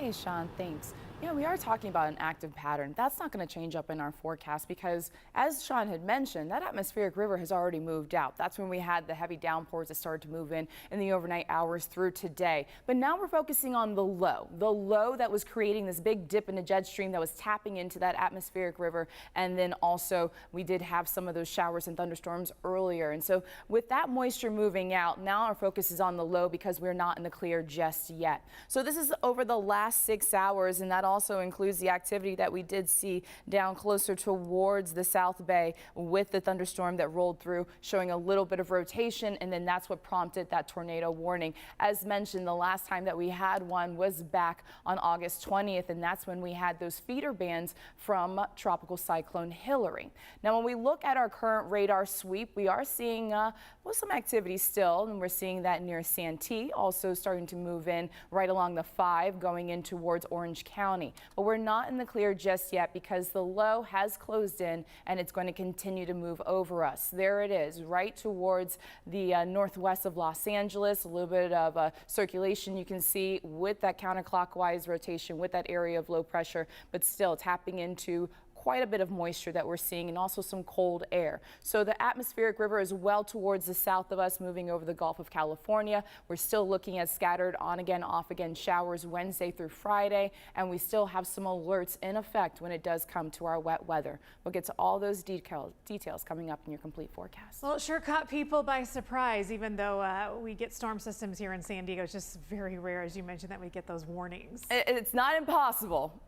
Hey, Sean, thanks. Yeah, we are talking about an active pattern. That's not going to change up in our forecast because, as Sean had mentioned, that atmospheric river has already moved out. That's when we had the heavy downpours that started to move in the overnight hours through today. But now we're focusing on the low that was creating this big dip in the jet stream that was tapping into that atmospheric river. And then also we did have some of those showers and thunderstorms earlier. And so with that moisture moving out, now our focus is on the low because we're not in the clear just yet. So this is over the last 6 hours, and that also includes the activity that we did see down closer towards the South Bay with the thunderstorm that rolled through, showing a little bit of rotation, and then that's what prompted that tornado warning. As mentioned, the last time that we had one was back on August 20th, and that's when we had those feeder bands from Tropical Cyclone Hillary. Now, when we look at our current radar sweep, we are seeing some activity still, and we're seeing that near Santee, also starting to move in right along the 5 going in towards Orange County. But we're not in the clear just yet because the low has closed in and it's going to continue to move over us. There it is, right towards the northwest of Los Angeles. A little bit of circulation you can see with that counterclockwise rotation with that area of low pressure, but still tapping into quite a bit of moisture that we're seeing and also some cold air. So the atmospheric river is well towards the south of us, moving over the Gulf of California. We're still looking at scattered on again, off again showers Wednesday through Friday, and we still have some alerts in effect when it does come to our wet weather. We'll get to all those details coming up in your complete forecast. Well, it sure caught people by surprise, even though we get storm systems here in San Diego. It's just very rare, as you mentioned, that we get those warnings. It's not impossible,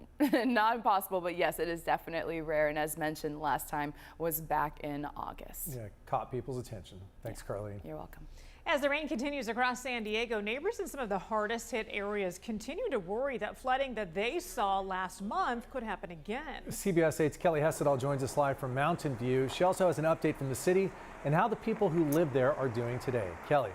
not impossible, but yes, it is definitely rare, and as mentioned last time was back in August. Yeah, caught people's attention. Thanks, Carlene. You're welcome. As the rain continues across San Diego, neighbors in some of the hardest hit areas continue to worry that flooding that they saw last month could happen again. CBS 8's Kelly Hessedall joins us live from Mountain View. She also has an update from the city and how the people who live there are doing today. Kelly.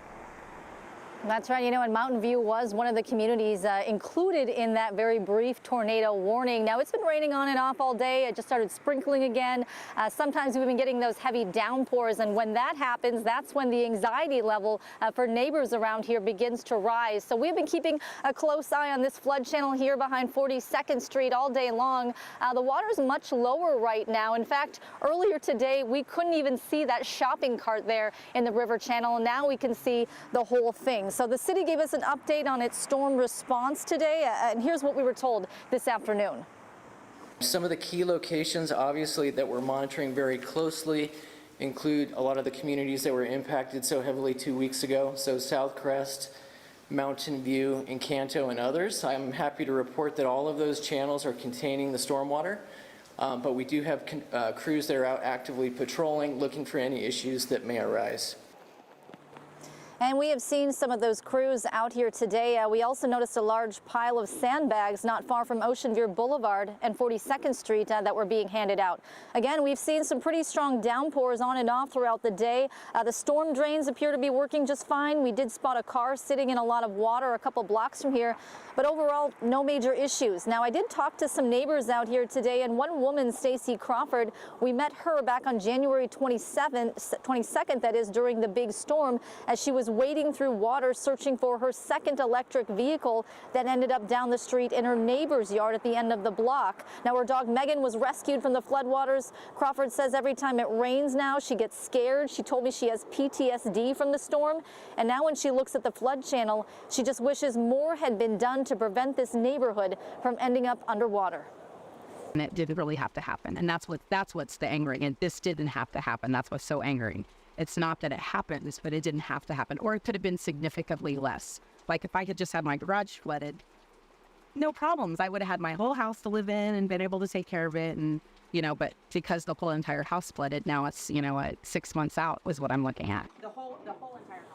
That's right. You know, and Mountain View was one of the communities included in that very brief tornado warning. Now, it's been raining on and off all day. It just started sprinkling again. Sometimes we've been getting those heavy downpours, and when that happens, that's when the anxiety level for neighbors around here begins to rise. So we've been keeping a close eye on this flood channel here behind 42nd Street all day long. The water's much lower right now. In fact, earlier today, we couldn't even see that shopping cart there in the river channel, and now we can see the whole thing. So the city gave us an update on its storm response today, and here's what we were told this afternoon. Some of the key locations, obviously, that we're monitoring very closely include a lot of the communities that were impacted so heavily 2 weeks ago, so South Crest, Mountain View, Encanto, and others. I'm happy to report that all of those channels are containing the stormwater, but we do have crews that are out actively patrolling, looking for any issues that may arise. And we have seen some of those crews out here today. We also noticed a large pile of sandbags not far from Ocean View Boulevard and 42nd Street that were being handed out. Again, we've seen some pretty strong downpours on and off throughout the day. The storm drains appear to be working just fine. We did spot a car sitting in a lot of water a couple blocks from here, but overall, no major issues. Now, I did talk to some neighbors out here today, and one woman, Stacy Crawford, we met her back on January 22nd, that is, during the big storm, as she was wading through water searching for her second electric vehicle that ended up down the street in her neighbor's yard at the end of the block. Now, her dog Megan was rescued from the floodwaters. Crawford says every time it rains now, she gets scared. She told me she has PTSD from the storm, and now when she looks at the flood channel, she just wishes more had been done to prevent this neighborhood from ending up underwater. And it didn't really have to happen, and that's what's the angering. And this didn't have to happen. That's what's so angering. It's not that it happens, but it didn't have to happen, or it could have been significantly less. Like if I had just had my garage flooded, no problems. I would have had my whole house to live in and been able to take care of it, and but because the whole entire house flooded, now it's 6 months out was what I'm looking at. The whole entire house.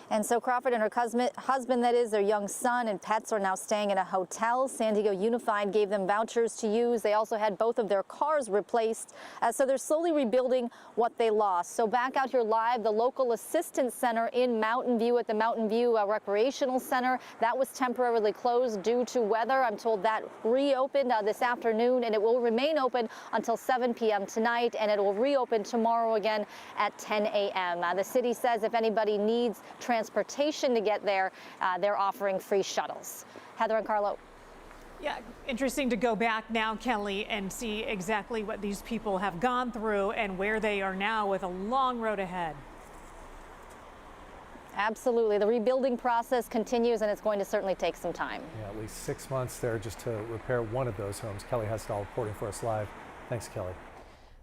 And so Crawford and her husband, that is, their young son and pets are now staying in a hotel. San Diego Unified gave them vouchers to use. They also had both of their cars replaced. So they're slowly rebuilding what they lost. So back out here live, the local assistance center in Mountain View at the Mountain View Recreational Center, that was temporarily closed due to weather. I'm told that reopened this afternoon, and it will remain open until 7 p.m. tonight, and it will reopen tomorrow again at 10 a.m. The city says if anybody needs transportation to get there, they're offering free shuttles. Heather and Carlo. Yeah, interesting to go back now, Kelly, and see exactly what these people have gone through and where they are now with a long road ahead. Absolutely. The rebuilding process continues, and it's going to certainly take some time. Yeah, at least 6 months there just to repair one of those homes. Kelly Hestall reporting for us live. Thanks, Kelly.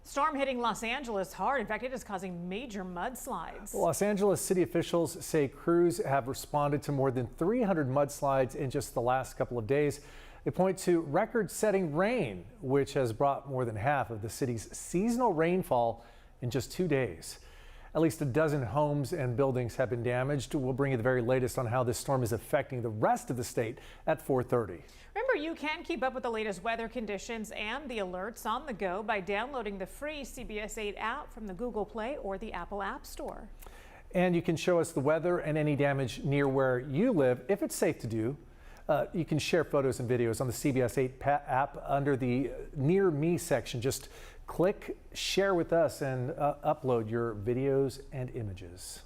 Storm hitting Los Angeles hard. In fact, it is causing major mudslides. Los Angeles city officials say crews have responded to more than 300 mudslides in just the last couple of days. They point to record-setting rain, which has brought more than half of the city's seasonal rainfall in just 2 days. At least a dozen homes and buildings have been damaged. We'll bring you the very latest on how this storm is affecting the rest of the state at 4:30. Remember, you can keep up with the latest weather conditions and the alerts on the go by downloading the free CBS 8 app from the Google Play or the Apple App Store. And you can show us the weather and any damage near where you live, if it's safe to do. You can share photos and videos on the CBS 8 app under the Near Me section. Just click Share with Us and upload your videos and images.